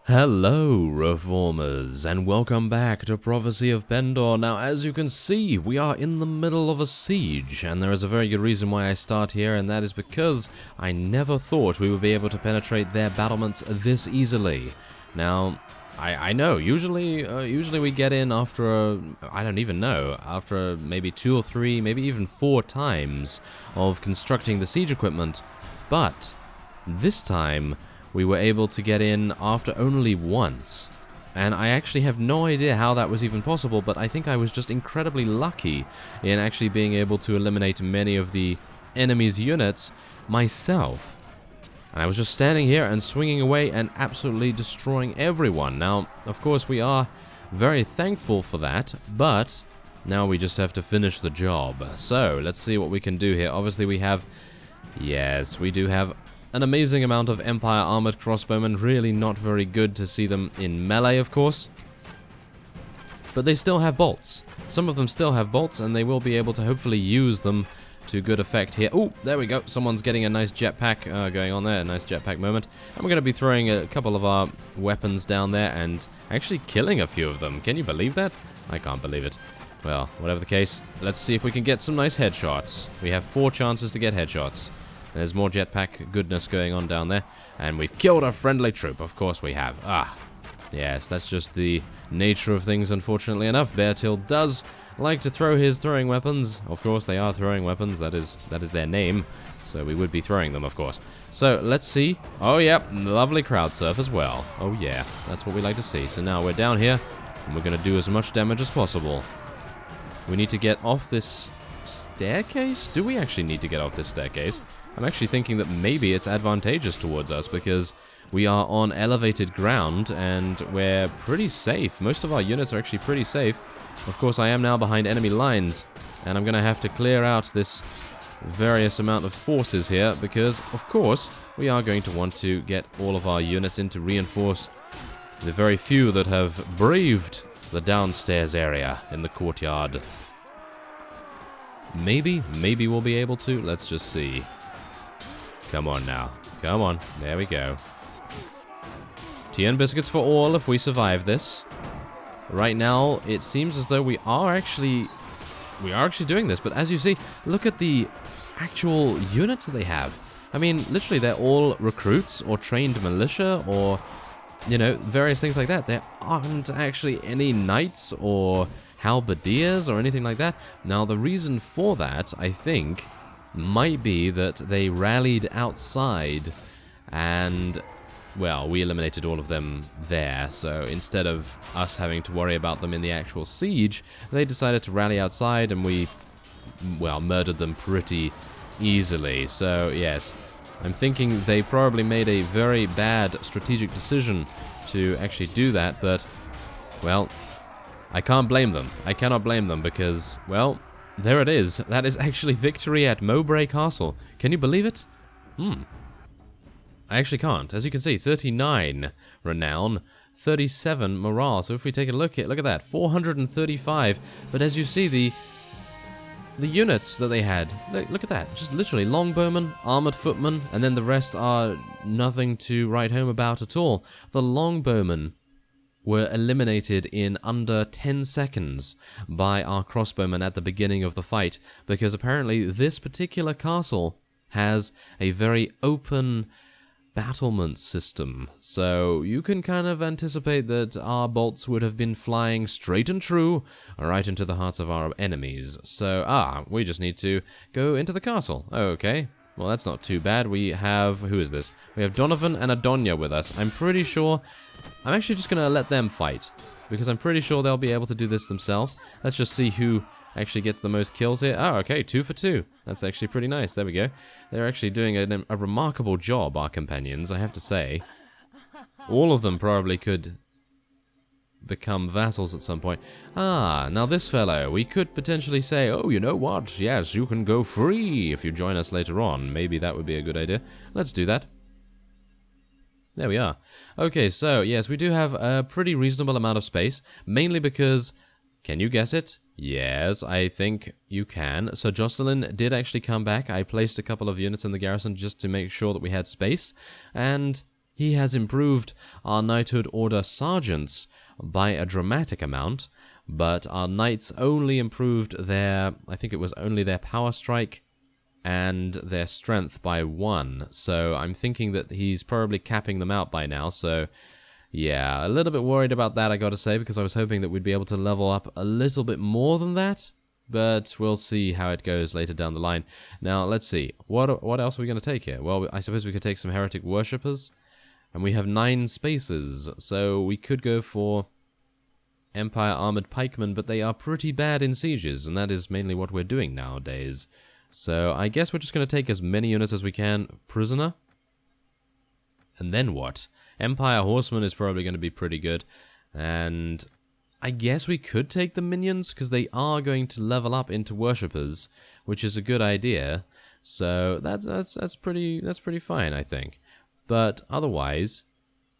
Hello, Reformers, and welcome back to Prophecy of Pendor. Now, as you can see, we are in the middle of a siege, and there is a very good reason why I start here, and that is because I never thought we would be able to penetrate their battlements this easily. Now, I know, usually we get in after I don't even know, after maybe 2 or 3, maybe even 4 times of constructing the siege equipment, but this time we were able to get in after only once. And I actually have no idea how that was even possible, but I think I was just incredibly lucky in actually being able to eliminate many of the enemy's units myself. And I was just standing here and swinging away and absolutely destroying everyone. Now, of course, we are very thankful for that, but now we just have to finish the job. So, let's see what we can do here. Obviously, we have... Yes, we do have an amazing amount of Empire armored crossbowmen. Really not very good to see them in melee, of course. But they still have bolts. Some of them still have bolts, and they will be able to hopefully use them to good effect here. Oh, there we go. Someone's getting a nice jetpack going on there. A nice jetpack moment. And we're going to be throwing a couple of our weapons down there and actually killing a few of them. Can you believe that? I can't believe it. Well, whatever the case, let's see if we can get some nice headshots. We have 4 chances to get headshots. There's more jetpack goodness going on down there. And we've killed a friendly troop. Of course we have. Yes, that's just the nature of things, unfortunately enough. Beartail does like to throw his throwing weapons. Of course, they are throwing weapons. That is their name. So we would be throwing them, of course. So, let's see. Oh, yep. Lovely crowd surf as well. Oh, yeah. That's what we like to see. So now we're down here, and we're going to do as much damage as possible. We need to get off this staircase? Do we actually need to get off this staircase? I'm actually thinking that maybe it's advantageous towards us because we are on elevated ground and we're pretty safe. Most of our units are actually pretty safe. Of course, I am now behind enemy lines, and I'm going to have to clear out this various amount of forces here because, of course, we are going to want to get all of our units in to reinforce the very few that have braved the downstairs area in the courtyard. Maybe we'll be able to. Let's just see. Come on now. Come on. There we go. Tea and biscuits for all if we survive this. Right now, it seems as though we are actually doing this. But as you see, look at the actual units that they have. I mean, literally, they're all recruits or trained militia or, you know, various things like that. There aren't actually any knights or halberdiers or anything like that. Now, the reason for that, I think, might be that they rallied outside and, well, we eliminated all of them there. So instead of us having to worry about them in the actual siege, they decided to rally outside and we, well, murdered them pretty easily. So yes, I'm thinking they probably made a very bad strategic decision to actually do that, but, well, I can't blame them. I cannot blame them because, well, there it is. That is actually victory at Mowbray Castle. Can you believe it? I actually can't. As you can see, 39 renown, 37 morale. So if we take a look at that, 435. But as you see, the units that they had, look at that. Just literally longbowmen, armored footmen, and then the rest are nothing to write home about at all. The longbowmen were eliminated in under 10 seconds by our crossbowmen at the beginning of the fight, because apparently this particular castle has a very open battlement system. So you can kind of anticipate that our bolts would have been flying straight and true right into the hearts of our enemies. So, we just need to go into the castle. Okay. Well, that's not too bad. We have... Who is this? We have Donovan and Adonia with us. I'm pretty sure... I'm actually just going to let them fight, because I'm pretty sure they'll be able to do this themselves. Let's just see who actually gets the most kills here. Oh, okay, 2 for 2. That's actually pretty nice. There we go. They're actually doing a remarkable job, our companions, I have to say. All of them probably could become vassals at some point. Now this fellow, we could potentially say, oh, you know what? Yes, you can go free if you join us later on. Maybe that would be a good idea. Let's do that. There we are. Okay, so, yes, we do have a pretty reasonable amount of space, mainly because, can you guess it? Yes, I think you can. So Jocelyn did actually come back. I placed a couple of units in the garrison just to make sure that we had space, and he has improved our knighthood order sergeants by a dramatic amount, but our knights only improved their, I think it was only their power strike and their strength by 1. So I'm thinking that he's probably capping them out by now, so yeah, a little bit worried about that, I gotta say, because I was hoping that we'd be able to level up a little bit more than that. But we'll see how it goes later down the line. Now, let's see. What else are we going to take here? Well, I suppose we could take some heretic worshippers. And we have 9 spaces. So we could go for Empire armored pikemen, but they are pretty bad in sieges. And that is mainly what we're doing nowadays. So I guess we're just going to take as many units as we can. Prisoner. And then what? Empire horseman is probably going to be pretty good. And I guess we could take the minions, because they are going to level up into worshippers, which is a good idea. So that's pretty fine, I think. But otherwise,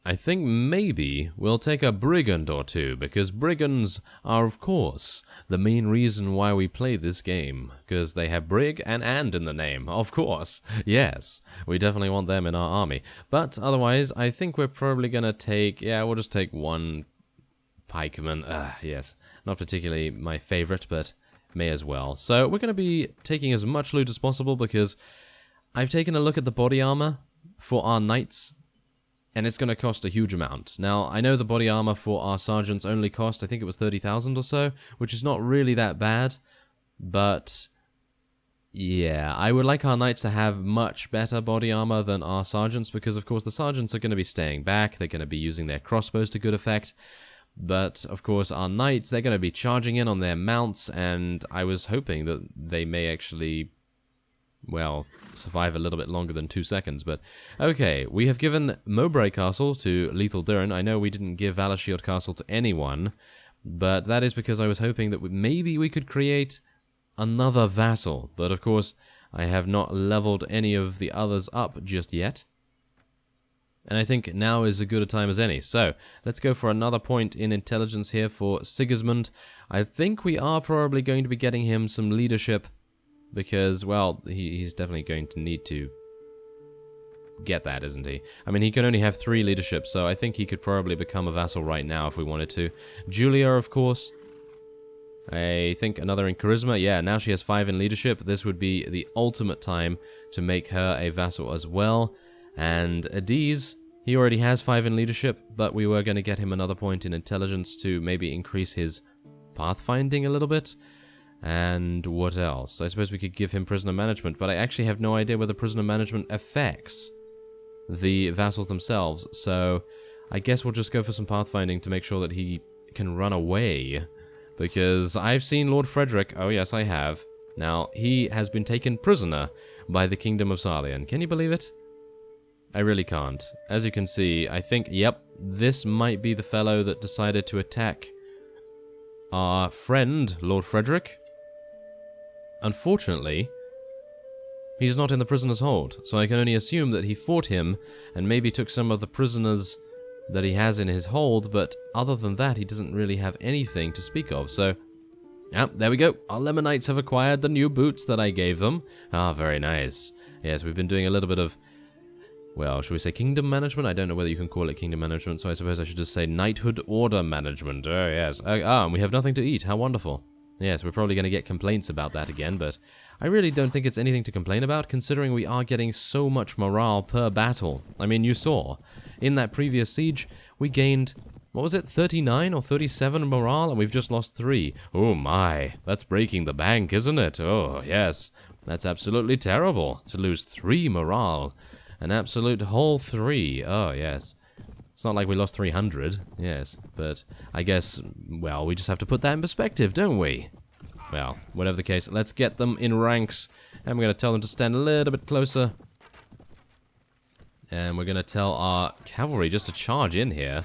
I think maybe we'll take a brigand or two, because brigands are, of course, the main reason why we play this game, because they have brig and in the name, of course. Yes, we definitely want them in our army. But otherwise, I think we're probably gonna take, yeah, we'll just take 1 pikeman. Yes, not particularly my favorite, but may as well. So we're going to be taking as much loot as possible, because I've taken a look at the body armor for our knights, and it's going to cost a huge amount. Now, I know the body armor for our sergeants only cost, I think it was 30,000 or so, which is not really that bad, but yeah, I would like our knights to have much better body armor than our sergeants, because of course the sergeants are going to be staying back, they're going to be using their crossbows to good effect. But, of course, our knights, they're going to be charging in on their mounts, and I was hoping that they may actually, well, survive a little bit longer than 2 seconds. But, okay, we have given Mowbray Castle to Lethal Durin. I know we didn't give Valashield Castle to anyone, but that is because I was hoping that maybe we could create another vassal. But, of course, I have not leveled any of the others up just yet. And I think now is as good a time as any. So, let's go for another point in intelligence here for Sigismund. I think we are probably going to be getting him some leadership, because, well, he's definitely going to need to get that, isn't he? I mean, he can only have 3 leadership, so I think he could probably become a vassal right now if we wanted to. Julia, of course. I think another in charisma. Yeah, now she has 5 in leadership. This would be the ultimate time to make her a vassal as well. And Adiz, he already has 5 in leadership, but we were going to get him another point in intelligence to maybe increase his pathfinding a little bit. And what else? I suppose we could give him prisoner management, but I actually have no idea whether prisoner management affects the vassals themselves. So I guess we'll just go for some pathfinding to make sure that he can run away. Because I've seen Lord Frederick, oh yes I have. Now, he has been taken prisoner by the Kingdom of Sarlian. Can you believe it? I really can't. As you can see, I think, yep, this might be the fellow that decided to attack our friend, Lord Frederick. Unfortunately, he's not in the prisoner's hold, so I can only assume that he fought him and maybe took some of the prisoners that he has in his hold, but other than that, he doesn't really have anything to speak of, so... Yep, there we go. Our Lemonites have acquired the new boots that I gave them. Ah, very nice. Yes, we've been doing a little bit of... Well, should we say kingdom management? I don't know whether you can call it kingdom management, so I suppose I should just say knighthood order management. Oh, yes. And we have nothing to eat. How wonderful. Yes, we're probably going to get complaints about that again, but I really don't think it's anything to complain about, considering we are getting so much morale per battle. I mean, you saw. In that previous siege, we gained, what was it, 39 or 37 morale, and we've just lost 3. Oh my, that's breaking the bank, isn't it? Oh, yes. That's absolutely terrible, to lose 3 morale. An absolute whole 3. Oh, yes. It's not like we lost 300. Yes, but I guess, well, we just have to put that in perspective, don't we? Well, whatever the case, let's get them in ranks. And we're going to tell them to stand a little bit closer. And we're going to tell our cavalry just to charge in here,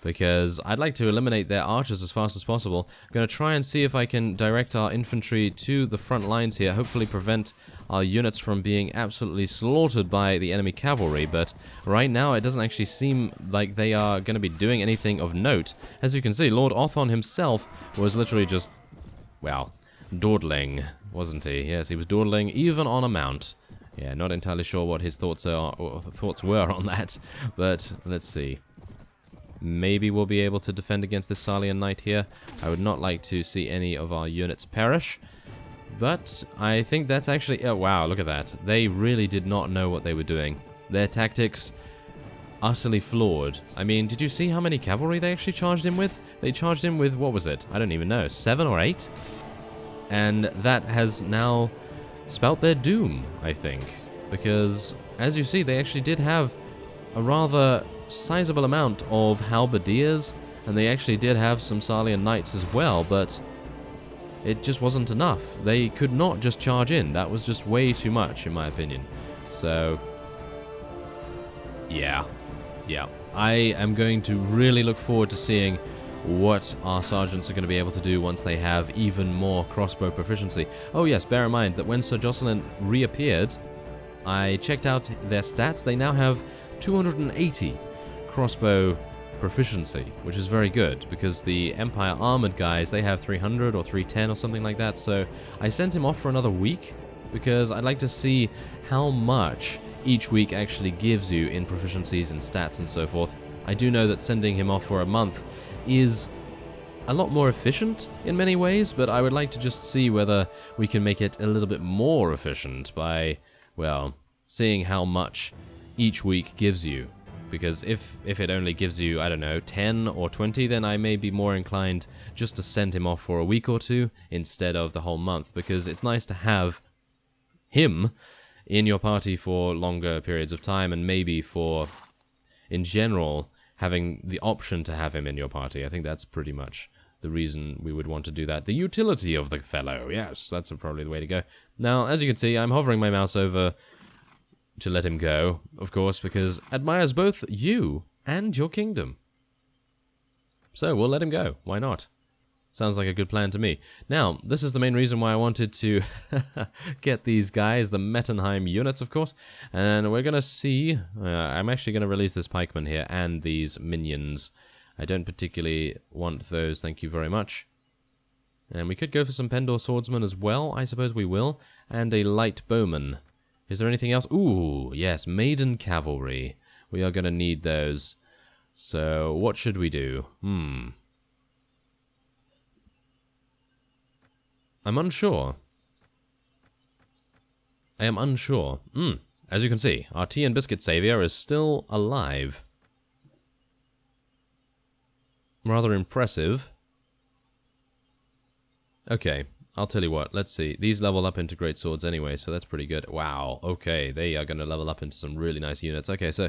because I'd like to eliminate their archers as fast as possible. I'm going to try and see if I can direct our infantry to the front lines here, hopefully prevent our units from being absolutely slaughtered by the enemy cavalry, but right now it doesn't actually seem like they are going to be doing anything of note. As you can see, Lord Othon himself was literally just, well, dawdling, wasn't he? Yes, he was dawdling even on a mount. Yeah, not entirely sure what his thoughts are or thoughts were on that, but let's see. Maybe we'll be able to defend against this Sarlian Knight here. I would not like to see any of our units perish, but I think that's actually... Oh, wow, look at that. They really did not know what they were doing. Their tactics, utterly flawed. I mean, did you see how many cavalry they actually charged in with? They charged in with, what was it? I don't even know, 7 or 8? And that has now spelt their doom, I think. Because, as you see, they actually did have a rather sizable amount of halberdiers, and they actually did have some Sarlian knights as well, but it just wasn't enough. They could not just charge in. That was just way too much, in my opinion. So, yeah. I am going to really look forward to seeing what our sergeants are going to be able to do once they have even more crossbow proficiency. Oh yes, bear in mind that when Sir Jocelyn reappeared, I checked out their stats. They now have 280 crossbow proficiency, which is very good, because the Empire armored guys, they have 300 or 310 or something like that. So I sent him off for another week, because I'd like to see how much each week actually gives you in proficiencies and stats and so forth. I do know that sending him off for a month is a lot more efficient in many ways, but I would like to just see whether we can make it a little bit more efficient by, well, seeing how much each week gives you. Because if it only gives you, I don't know, 10 or 20, then I may be more inclined just to send him off for a week or two instead of the whole month, because it's nice to have him in your party for longer periods of time, and maybe for, in general, having the option to have him in your party. I think that's pretty much the reason we would want to do that. The utility of the fellow, yes, that's probably the way to go. Now, as you can see, I'm hovering my mouse over to let him go, of course, because admires both you and your kingdom. So, we'll let him go. Why not? Sounds like a good plan to me. Now, this is the main reason why I wanted to get these guys, the Mettenheim units, of course. And we're going to see... I'm actually going to release this pikeman here and these minions. I don't particularly want those, thank you very much. And we could go for some Pendor swordsmen as well, I suppose we will. And a light bowman. Is there anything else? Ooh, yes, maiden cavalry. We are going to need those. So, what should we do? I'm unsure. I am unsure. As you can see, our tea and biscuit savior is still alive. Rather impressive. Okay, I'll tell you what. Let's see. These level up into great swords anyway, so that's pretty good. Wow, okay, they are going to level up into some really nice units. Okay, so,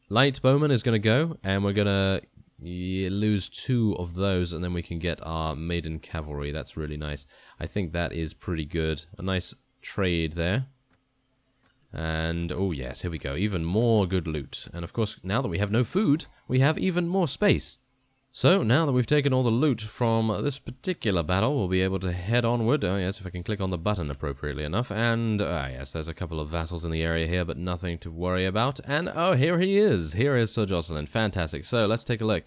light bowman is going to go, and we're going to lose 2 of those, and then we can get our maiden cavalry. That's really nice. I think that is pretty good. A nice trade there. And, oh yes, here we go. Even more good loot. And of course, now that we have no food, we have even more space. So, now that we've taken all the loot from this particular battle, we'll be able to head onward. Oh yes, if I can click on the button appropriately enough. And, yes, there's a couple of vassals in the area here, but nothing to worry about. And, oh, here he is. Here is Sir Jocelyn. Fantastic. So, let's take a look.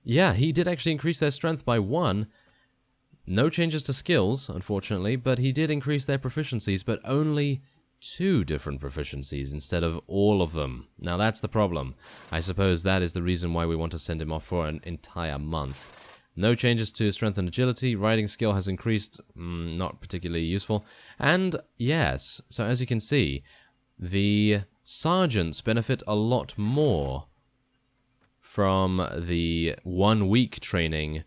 Yeah, he did actually increase their strength by 1. No changes to skills, unfortunately, but he did increase their proficiencies, but only 2 different proficiencies instead of all of them. Now that's the problem. I suppose that is the reason why we want to send him off for an entire month. No changes to strength and agility. Riding skill has increased, not particularly useful. And yes, so as you can see, the sergeants benefit a lot more from the 1 week training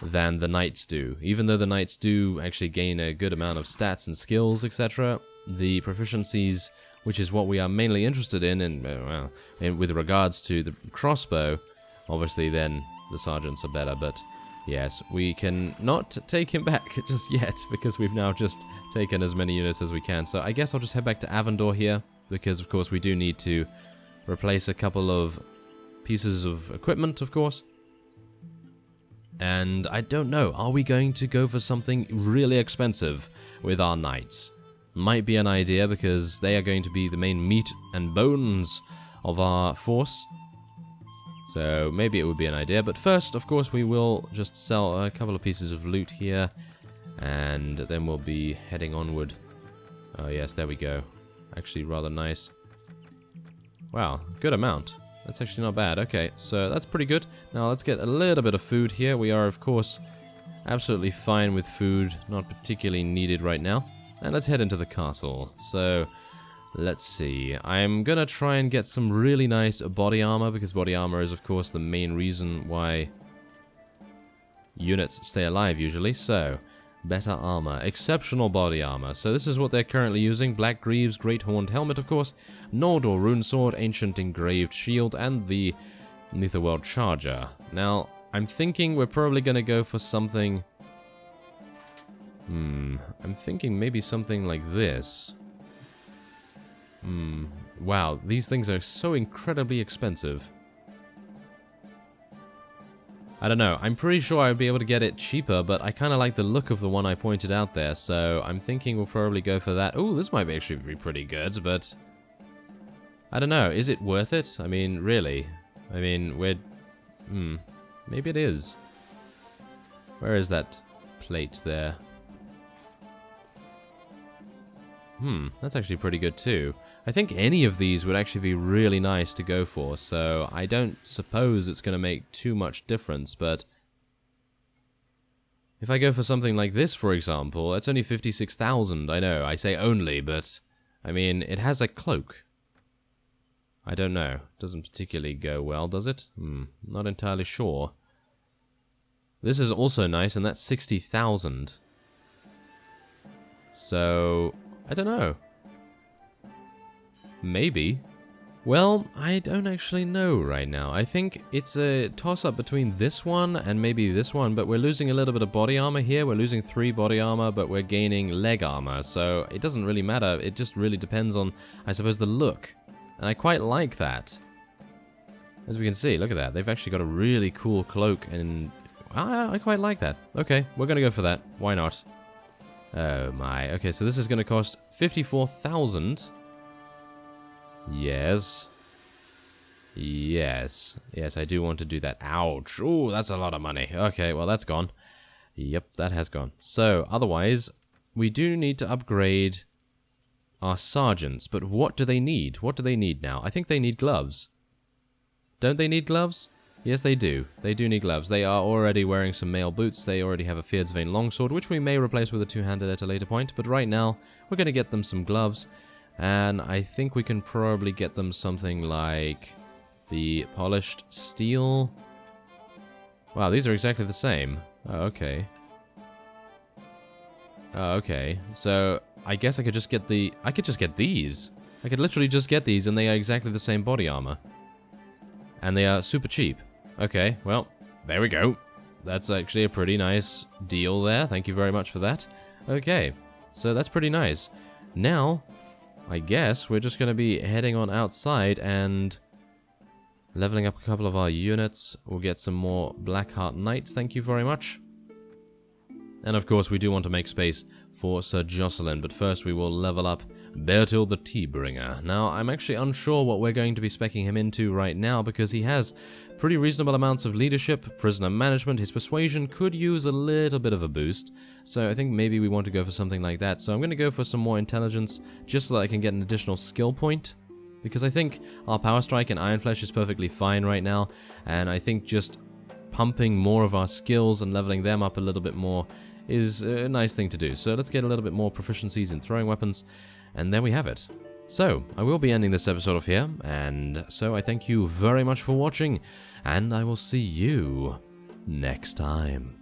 than the knights do. Even though the knights do actually gain a good amount of stats and skills, etc., the proficiencies, which is what we are mainly interested in, and with regards to the crossbow, obviously then the sergeants are better, but yes, we can not take him back just yet, because we've now just taken as many units as we can. So I guess I'll just head back to Avendor here, because of course we do need to replace a couple of pieces of equipment, of course. And I don't know, are we going to go for something really expensive with our knights? Might be an idea, because they are going to be the main meat and bones of our force. So maybe it would be an idea. But first, of course, we will just sell a couple of pieces of loot here. And then we'll be heading onward. Oh yes, there we go. actually rather nice. Wow, good amount. That's actually not bad. Okay, so that's pretty good. Now let's get a little bit of food here. We are, of course, absolutely fine with food. Not particularly needed right now. And let's head into the castle. So, let's see. I'm gonna try and get some really nice body armor, because body armor is, of course, the main reason why units stay alive usually. So, better armor. Exceptional body armor. So this is what they're currently using. Black Greaves, Great Horned Helmet, of course. Nordor Rune Sword, Ancient Engraved Shield, and the Netherworld Charger. Now, I'm thinking we're probably going to go for something... I'm thinking maybe something like this. Wow, these things are so incredibly expensive. I don't know, I'm pretty sure I'd be able to get it cheaper, but I kind of like the look of the one I pointed out there, so I'm thinking we'll probably go for that. Ooh, this might actually be pretty good, but... I don't know, is it worth it? I mean, really? I mean, we're... maybe it is. Where is that plate there? That's actually pretty good too. I think any of these would actually be really nice to go for, so I don't suppose it's going to make too much difference, but if I go for something like this, for example, it's only 56,000, I know, I say only, but, I mean, it has a cloak. I don't know, doesn't particularly go well, does it? Not entirely sure. This is also nice, and that's 60,000. So... I don't know. Maybe. Well, I don't actually know right now. I think it's a toss-up between this one and maybe this one, but we're losing a little bit of body armor here. We're losing 3 body armor, but we're gaining leg armor, so it doesn't really matter. It just really depends on, I suppose, the look. And I quite like that. As we can see, look at that. They've actually got a really cool cloak, and I quite like that. Okay, we're gonna go for that. Why not? Oh my. Okay, so this is going to cost 54,000. Yes. Yes. Yes, I do want to do that. Ouch. Ooh, that's a lot of money. Okay, well, that's gone. Yep, that has gone. So, otherwise, we do need to upgrade our sergeants. But what do they need? What do they need now? I think they need gloves. Don't they need gloves? Yes, they do. They do need gloves. They are already wearing some mail boots. They already have a Fierdsvain longsword, which we may replace with a two-handed at a later point. But right now, we're going to get them some gloves. And I think we can probably get them something like the polished steel. Wow, these are exactly the same. Oh, okay. Oh, okay. So, I guess I could just get the... I could just get these. I could literally just get these, and they are exactly the same body armor. And they are super cheap. Okay, well, there we go. That's actually a pretty nice deal there. Thank you very much for that. Okay, so that's pretty nice. Now, I guess we're just going to be heading on outside and leveling up a couple of our units. We'll get some more Blackheart Knights. Thank you very much. And of course, we do want to make space for Sir Jocelyn, but first we will level up Bertil the Tea-Bringer. Now, I'm actually unsure what we're going to be speccing him into right now, because he has pretty reasonable amounts of leadership, prisoner management. His persuasion could use a little bit of a boost, so I think maybe we want to go for something like that. So I'm going to go for some more intelligence, just so that I can get an additional skill point, because I think our Power Strike and Iron Flesh is perfectly fine right now, and I think just pumping more of our skills and leveling them up a little bit more is a nice thing to do. So let's get a little bit more proficiencies in throwing weapons, and there we have it. So, I will be ending this episode off here, and so I thank you very much for watching, and I will see you next time.